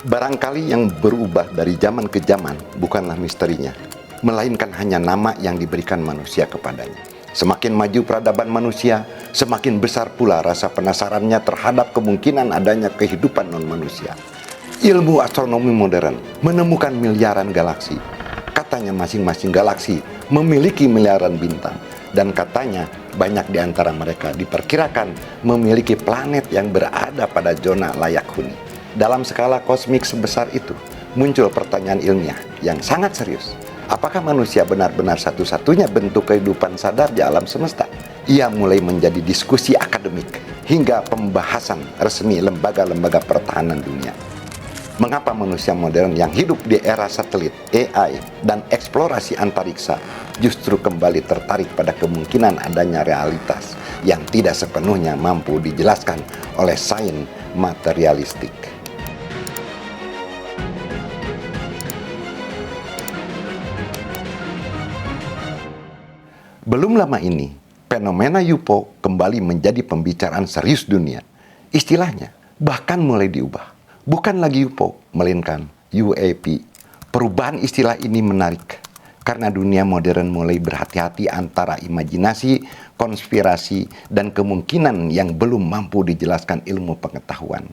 Barangkali yang berubah dari zaman ke zaman bukanlah misterinya, melainkan hanya nama yang diberikan manusia kepadanya. Semakin maju peradaban manusia, semakin besar pula rasa penasarannya terhadap kemungkinan adanya kehidupan non-manusia. Ilmu astronomi modern menemukan miliaran galaksi. Katanya masing-masing galaksi memiliki miliaran bintang, dan katanya banyak di antara mereka diperkirakan memiliki planet yang berada pada zona layak huni. Dalam skala kosmik sebesar itu, muncul pertanyaan ilmiah yang sangat serius. Apakah manusia benar-benar satu-satunya bentuk kehidupan sadar di alam semesta? Ia mulai menjadi diskusi akademik hingga pembahasan resmi lembaga-lembaga pertahanan dunia. Mengapa manusia modern yang hidup di era satelit, AI, dan eksplorasi antariksa justru kembali tertarik pada kemungkinan adanya realitas yang tidak sepenuhnya mampu dijelaskan oleh sains materialistik? Belum lama ini, fenomena UFO kembali menjadi pembicaraan serius dunia. Istilahnya bahkan mulai diubah. Bukan lagi UFO, melainkan UAP. Perubahan istilah ini menarik, karena dunia modern mulai berhati-hati antara imajinasi, konspirasi, dan kemungkinan yang belum mampu dijelaskan ilmu pengetahuan.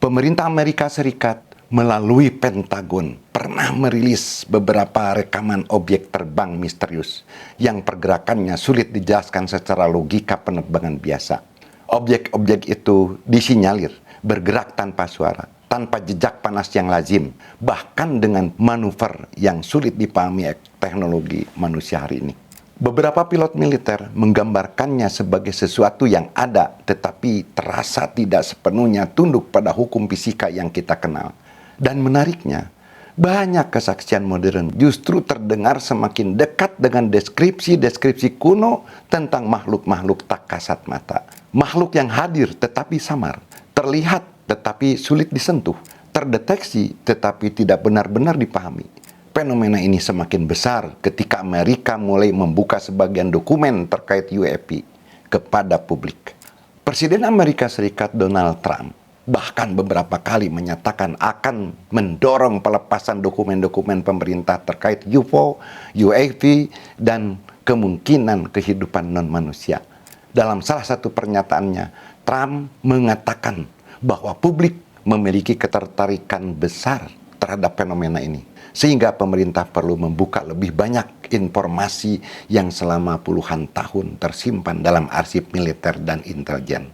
Pemerintah Amerika Serikat melalui Pentagon pernah merilis beberapa rekaman objek terbang misterius yang pergerakannya sulit dijelaskan secara logika penerbangan biasa. Objek-objek itu disinyalir bergerak tanpa suara, tanpa jejak panas yang lazim, bahkan dengan manuver yang sulit dipahami teknologi manusia hari ini. Beberapa pilot militer menggambarkannya sebagai sesuatu yang ada, tetapi terasa tidak sepenuhnya tunduk pada hukum fisika yang kita kenal. Dan menariknya, banyak kesaksian modern justru terdengar semakin dekat dengan deskripsi-deskripsi kuno tentang makhluk-makhluk tak kasat mata. Makhluk yang hadir tetapi samar, terlihat tetapi sulit disentuh, terdeteksi tetapi tidak benar-benar dipahami. Fenomena ini semakin besar ketika Amerika mulai membuka sebagian dokumen terkait UAP kepada publik. Presiden Amerika Serikat Donald Trump bahkan beberapa kali menyatakan akan mendorong pelepasan dokumen-dokumen pemerintah terkait UFO, UAP, dan kemungkinan kehidupan non-manusia. Dalam salah satu pernyataannya, Trump mengatakan bahwa publik memiliki ketertarikan besar terhadap fenomena ini, sehingga pemerintah perlu membuka lebih banyak informasi yang selama puluhan tahun tersimpan dalam arsip militer dan intelijen.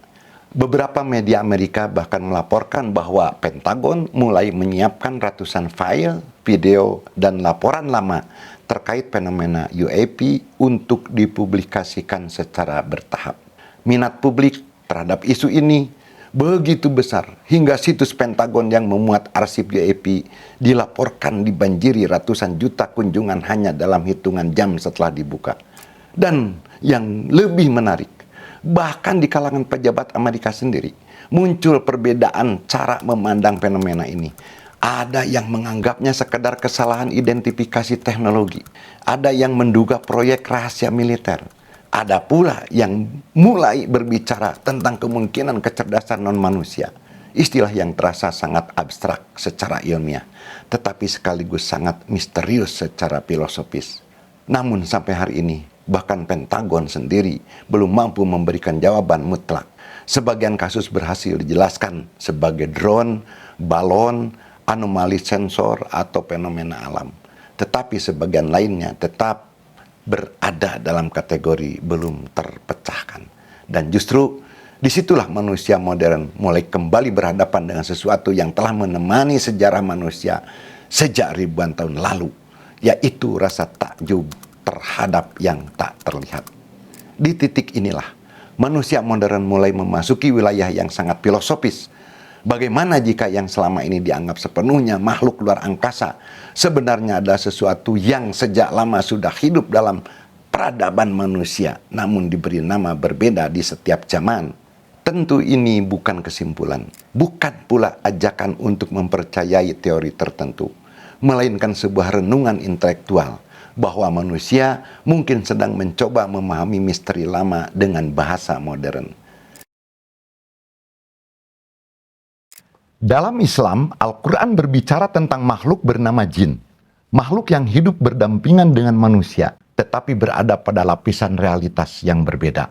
Beberapa media Amerika bahkan melaporkan bahwa Pentagon mulai menyiapkan ratusan file, video, dan laporan lama terkait fenomena UAP untuk dipublikasikan secara bertahap. Minat publik terhadap isu ini begitu besar hingga situs Pentagon yang memuat arsip UAP dilaporkan dibanjiri ratusan juta kunjungan hanya dalam hitungan jam setelah dibuka. Dan yang lebih menarik, bahkan di kalangan pejabat Amerika sendiri muncul perbedaan cara memandang fenomena ini. Ada yang menganggapnya sekedar kesalahan identifikasi teknologi, ada yang menduga proyek rahasia militer. Ada pula yang mulai berbicara tentang kemungkinan kecerdasan non-manusia. Istilah yang terasa sangat abstrak secara ilmiah, tetapi sekaligus sangat misterius secara filosofis. Namun sampai hari ini, bahkan Pentagon sendiri belum mampu memberikan jawaban mutlak. Sebagian kasus berhasil dijelaskan sebagai drone, balon, anomali sensor, atau fenomena alam. Tetapi sebagian lainnya tetap berada dalam kategori belum terpecahkan. Dan justru disitulah manusia modern mulai kembali berhadapan dengan sesuatu yang telah menemani sejarah manusia sejak ribuan tahun lalu, yaitu rasa takjub terhadap yang tak terlihat. Di titik inilah manusia modern mulai memasuki wilayah yang sangat filosofis. Bagaimana jika yang selama ini dianggap sepenuhnya makhluk luar angkasa sebenarnya adalah sesuatu yang sejak lama sudah hidup dalam peradaban manusia, namun diberi nama berbeda di setiap zaman? Tentu ini bukan kesimpulan, bukan pula ajakan untuk mempercayai teori tertentu, melainkan sebuah renungan intelektual bahwa manusia mungkin sedang mencoba memahami misteri lama dengan bahasa modern. Dalam Islam, Al-Quran berbicara tentang makhluk bernama jin. Makhluk yang hidup berdampingan dengan manusia, tetapi berada pada lapisan realitas yang berbeda.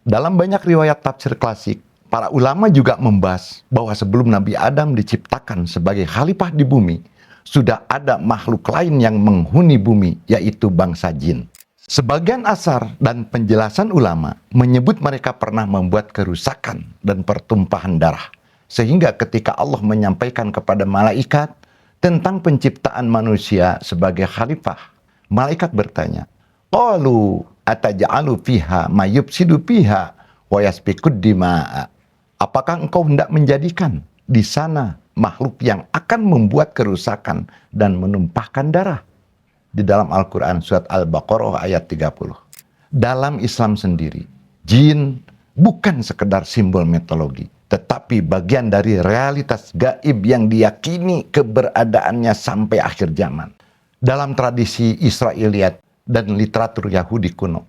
Dalam banyak riwayat tafsir klasik, para ulama juga membahas bahwa sebelum Nabi Adam diciptakan sebagai khalifah di bumi, sudah ada makhluk lain yang menghuni bumi, yaitu bangsa jin. Sebagian asar dan penjelasan ulama menyebut mereka pernah membuat kerusakan dan pertumpahan darah. Sehingga ketika Allah menyampaikan kepada malaikat tentang penciptaan manusia sebagai khalifah, malaikat bertanya, qalu ataj'alu fiha ma yufsidu fiha wa yasfikud dima'a. Apakah engkau hendak menjadikan di sana makhluk yang akan membuat kerusakan dan menumpahkan darah? Di dalam Al-Quran surat Al-Baqarah ayat 30. Dalam Islam sendiri, jin bukan sekedar simbol mitologi, tetapi bagian dari realitas gaib yang diyakini keberadaannya sampai akhir zaman. Dalam tradisi Israiliyat dan literatur Yahudi kuno,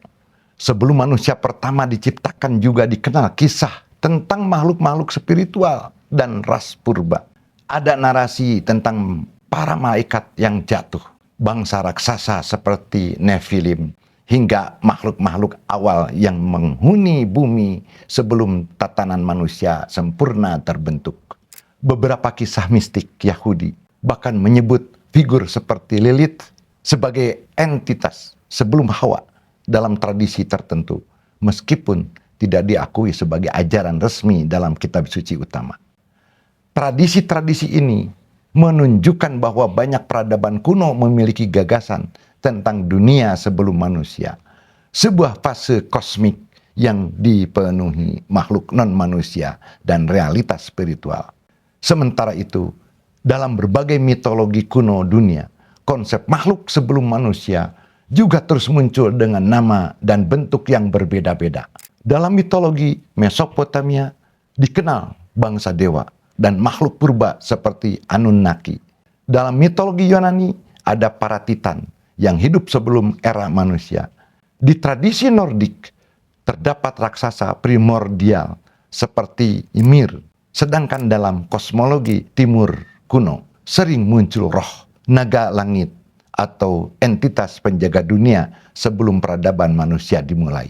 sebelum manusia pertama diciptakan juga dikenal kisah tentang makhluk-makhluk spiritual dan ras purba. Ada narasi tentang para malaikat yang jatuh, bangsa raksasa seperti Nephilim, hingga makhluk-makhluk awal yang menghuni bumi sebelum tatanan manusia sempurna terbentuk. Beberapa kisah mistik Yahudi bahkan menyebut figur seperti Lilith sebagai entitas sebelum Hawa dalam tradisi tertentu, meskipun tidak diakui sebagai ajaran resmi dalam kitab suci utama. Tradisi-tradisi ini menunjukkan bahwa banyak peradaban kuno memiliki gagasan tentang dunia sebelum manusia. Sebuah fase kosmik yang dipenuhi makhluk non-manusia dan realitas spiritual. Sementara itu, dalam berbagai mitologi kuno dunia, konsep makhluk sebelum manusia juga terus muncul dengan nama dan bentuk yang berbeda-beda. Dalam mitologi Mesopotamia, dikenal bangsa dewa dan makhluk purba seperti Anunnaki. Dalam mitologi Yunani, ada para titan yang hidup sebelum era manusia. Di tradisi Nordik, terdapat raksasa primordial seperti Ymir. Sedangkan dalam kosmologi timur kuno, sering muncul roh, naga langit, atau entitas penjaga dunia sebelum peradaban manusia dimulai.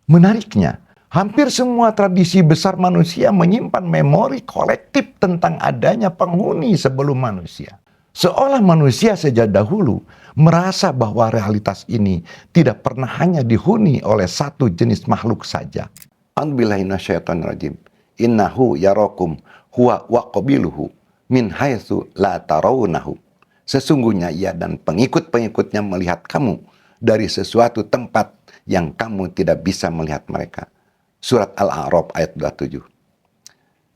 Menariknya, hampir semua tradisi besar manusia menyimpan memori kolektif tentang adanya penghuni sebelum manusia. Seolah manusia sejak dahulu merasa bahwa realitas ini tidak pernah hanya dihuni oleh satu jenis makhluk saja. A'udzubillahi minasyaitonirrajim. Innahu yarakum huwa wa qabiluhu min haitsu la tarawnahu. Sesungguhnya ia dan pengikut-pengikutnya melihat kamu dari sesuatu tempat yang kamu tidak bisa melihat mereka. Surat Al-A'raf ayat 27.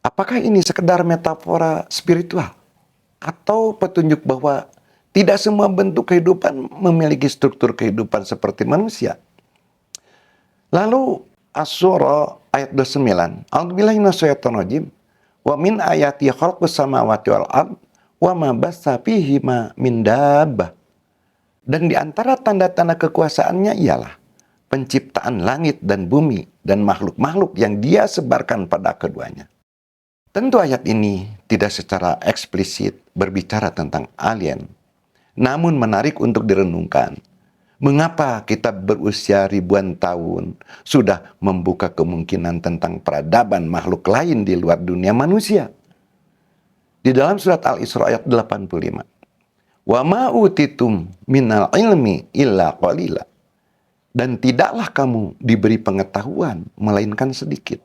Apakah ini sekedar metafora spiritual? Atau petunjuk bahwa tidak semua bentuk kehidupan memiliki struktur kehidupan seperti manusia? Lalu Asy-Syura ayat 29. A'udzubillahi minasyaitonirrajim. Wa min ayati khalqus samawati wal ard wa ma bassa fihima min dabbah. Dan di antara tanda-tanda kekuasaannya ialah penciptaan langit dan bumi dan makhluk-makhluk yang Dia sebarkan pada keduanya. Tentu ayat ini tidak secara eksplisit berbicara tentang alien, namun menarik untuk direnungkan. Mengapa kita berusia ribuan tahun sudah membuka kemungkinan tentang peradaban makhluk lain di luar dunia manusia? Di dalam surat Al-Isra ayat 85. Wa ma utitum minal ilmi illa qalila. Dan tidaklah kamu diberi pengetahuan melainkan sedikit.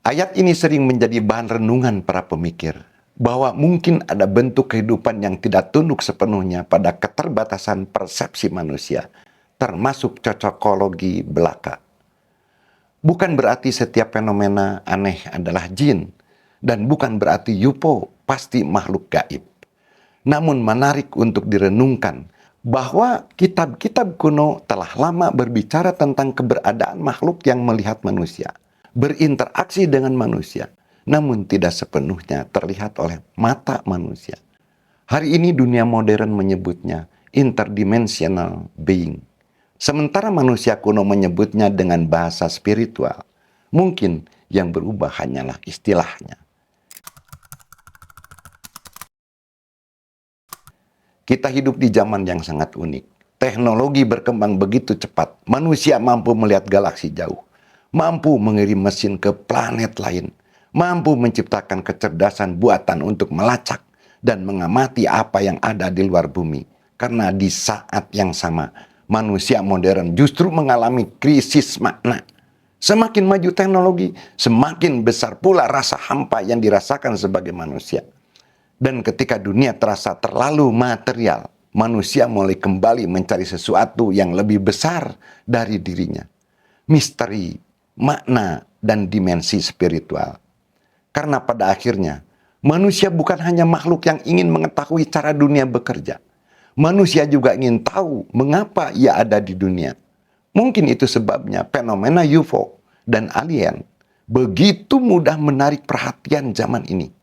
Ayat ini sering menjadi bahan renungan para pemikir bahwa mungkin ada bentuk kehidupan yang tidak tunduk sepenuhnya pada keterbatasan persepsi manusia, termasuk cocokologi belaka. Bukan berarti setiap fenomena aneh adalah jin, dan bukan berarti UFO pasti makhluk gaib. Namun menarik untuk direnungkan bahwa kitab-kitab kuno telah lama berbicara tentang keberadaan makhluk yang melihat manusia, berinteraksi dengan manusia, namun tidak sepenuhnya terlihat oleh mata manusia. Hari ini dunia modern menyebutnya interdimensional being, sementara manusia kuno menyebutnya dengan bahasa spiritual. Mungkin yang berubah hanyalah istilahnya. Kita hidup di zaman yang sangat unik. Teknologi berkembang begitu cepat. Manusia mampu melihat galaksi jauh, mampu mengirim mesin ke planet lain, mampu menciptakan kecerdasan buatan untuk melacak dan mengamati apa yang ada di luar bumi. Karena di saat yang sama, manusia modern justru mengalami krisis makna. Semakin maju teknologi, semakin besar pula rasa hampa yang dirasakan sebagai manusia. Dan ketika dunia terasa terlalu material, manusia mulai kembali mencari sesuatu yang lebih besar dari dirinya. Misteri, makna, dan dimensi spiritual. Karena pada akhirnya, manusia bukan hanya makhluk yang ingin mengetahui cara dunia bekerja. Manusia juga ingin tahu mengapa ia ada di dunia. Mungkin itu sebabnya fenomena UFO dan alien begitu mudah menarik perhatian zaman ini.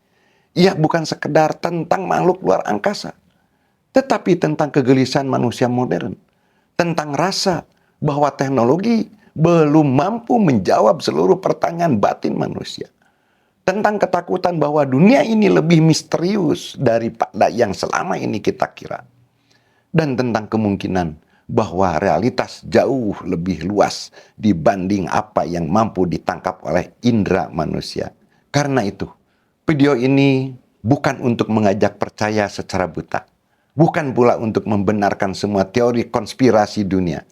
Ia bukan sekedar tentang makhluk luar angkasa, tetapi tentang kegelisahan manusia modern, tentang rasa bahwa teknologi belum mampu menjawab seluruh pertanyaan batin manusia, tentang ketakutan bahwa dunia ini lebih misterius daripada yang selama ini kita kira, dan tentang kemungkinan bahwa realitas jauh lebih luas dibanding apa yang mampu ditangkap oleh indera manusia. Karena itu, video ini bukan untuk mengajak percaya secara buta. Bukan pula untuk membenarkan semua teori konspirasi dunia.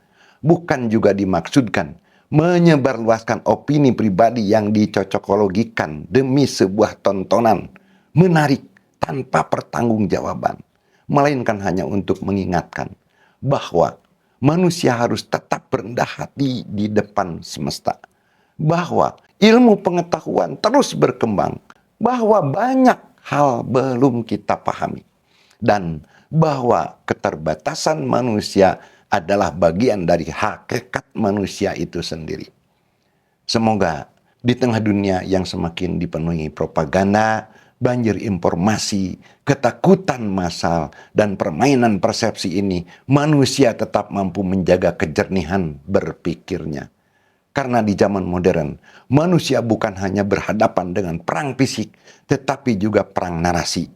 Bukan juga dimaksudkan menyebarluaskan opini pribadi yang dicocokologikan demi sebuah tontonan menarik tanpa pertanggungjawaban. Melainkan hanya untuk mengingatkan bahwa manusia harus tetap berendah hati di depan semesta. Bahwa ilmu pengetahuan terus berkembang, bahwa banyak hal belum kita pahami, dan bahwa keterbatasan manusia adalah bagian dari hakikat manusia itu sendiri. Semoga di tengah dunia yang semakin dipenuhi propaganda, banjir informasi, ketakutan massal, dan permainan persepsi ini, manusia tetap mampu menjaga kejernihan berpikirnya. Karena di zaman modern, manusia bukan hanya berhadapan dengan perang fisik, tetapi juga perang narasi,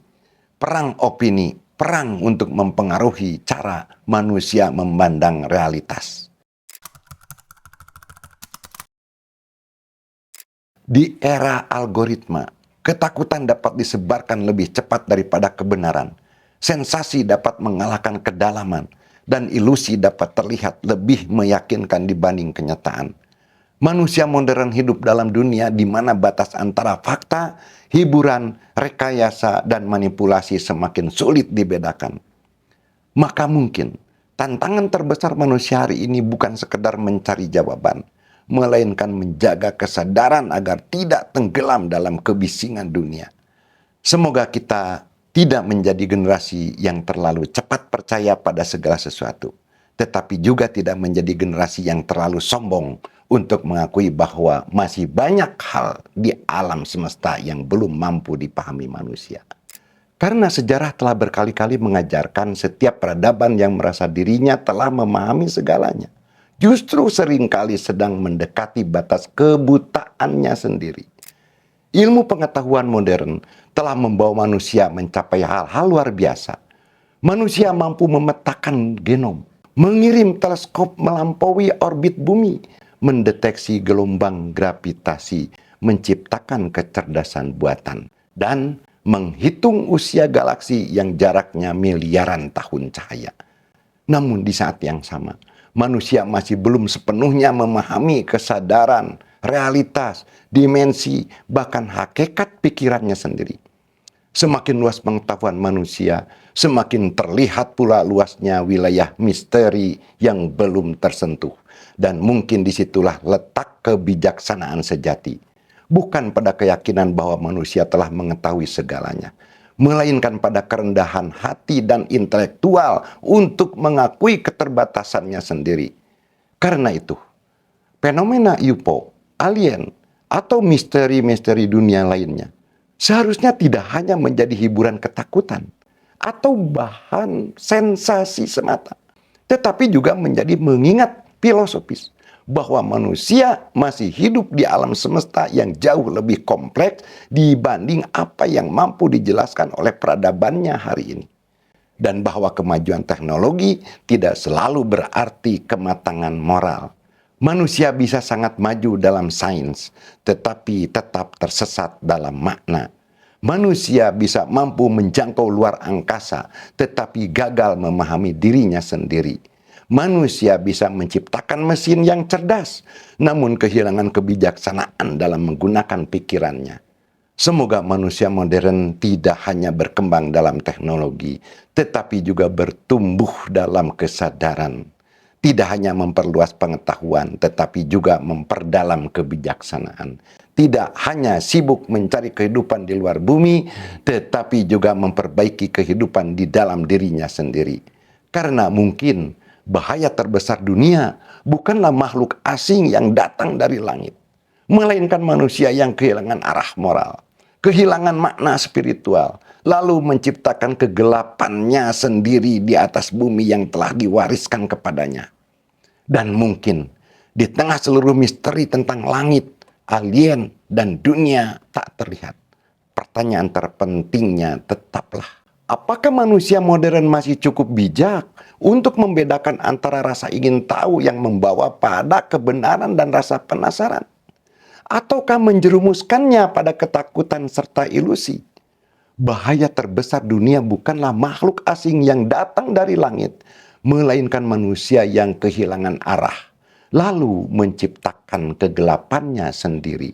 perang opini, perang untuk mempengaruhi cara manusia memandang realitas. Di era algoritma, ketakutan dapat disebarkan lebih cepat daripada kebenaran. Sensasi dapat mengalahkan kedalaman, dan ilusi dapat terlihat lebih meyakinkan dibanding kenyataan. Manusia modern hidup dalam dunia di mana batas antara fakta, hiburan, rekayasa, dan manipulasi semakin sulit dibedakan. Maka mungkin tantangan terbesar manusia hari ini bukan sekedar mencari jawaban, melainkan menjaga kesadaran agar tidak tenggelam dalam kebisingan dunia. Semoga kita tidak menjadi generasi yang terlalu cepat percaya pada segala sesuatu, tetapi juga tidak menjadi generasi yang terlalu sombong untuk mengakui bahwa masih banyak hal di alam semesta yang belum mampu dipahami manusia. Karena sejarah telah berkali-kali mengajarkan setiap peradaban yang merasa dirinya telah memahami segalanya, justru seringkali sedang mendekati batas kebutaannya sendiri. Ilmu pengetahuan modern telah membawa manusia mencapai hal-hal luar biasa. Manusia mampu memetakan genom, mengirim teleskop melampaui orbit bumi, mendeteksi gelombang gravitasi, menciptakan kecerdasan buatan, dan menghitung usia galaksi yang jaraknya miliaran tahun cahaya. Namun di saat yang sama, manusia masih belum sepenuhnya memahami kesadaran, realitas, dimensi, bahkan hakikat pikirannya sendiri. Semakin luas pengetahuan manusia, semakin terlihat pula luasnya wilayah misteri yang belum tersentuh. Dan mungkin disitulah letak kebijaksanaan sejati. Bukan pada keyakinan bahwa manusia telah mengetahui segalanya, melainkan pada kerendahan hati dan intelektual untuk mengakui keterbatasannya sendiri. Karena itu, fenomena UFO, alien, atau misteri-misteri dunia lainnya seharusnya tidak hanya menjadi hiburan ketakutan atau bahan sensasi semata, tetapi juga menjadi mengingat filosofis bahwa manusia masih hidup di alam semesta yang jauh lebih kompleks dibanding apa yang mampu dijelaskan oleh peradabannya hari ini. dan bahwa kemajuan teknologi tidak selalu berarti kematangan moral. Manusia bisa sangat maju dalam sains, tetapi tetap tersesat dalam makna. Manusia bisa mampu menjangkau luar angkasa, tetapi gagal memahami dirinya sendiri. Manusia bisa menciptakan mesin yang cerdas, namun kehilangan kebijaksanaan dalam menggunakan pikirannya. Semoga manusia modern tidak hanya berkembang dalam teknologi, tetapi juga bertumbuh dalam kesadaran. Tidak hanya memperluas pengetahuan, tetapi juga memperdalam kebijaksanaan. Tidak hanya sibuk mencari kehidupan di luar bumi, tetapi juga memperbaiki kehidupan di dalam dirinya sendiri. Karena mungkin bahaya terbesar dunia bukanlah makhluk asing yang datang dari langit, melainkan manusia yang kehilangan arah moral, kehilangan makna spiritual, lalu menciptakan kegelapannya sendiri di atas bumi yang telah diwariskan kepadanya. Dan mungkin di tengah seluruh misteri tentang langit, alien, dan dunia tak terlihat, pertanyaan terpentingnya tetaplah, apakah manusia modern masih cukup bijak untuk membedakan antara rasa ingin tahu yang membawa pada kebenaran dan rasa penasaran? Ataukah menjerumuskannya pada ketakutan serta ilusi? Bahaya terbesar dunia bukanlah makhluk asing yang datang dari langit, melainkan manusia yang kehilangan arah, lalu menciptakan kegelapannya sendiri.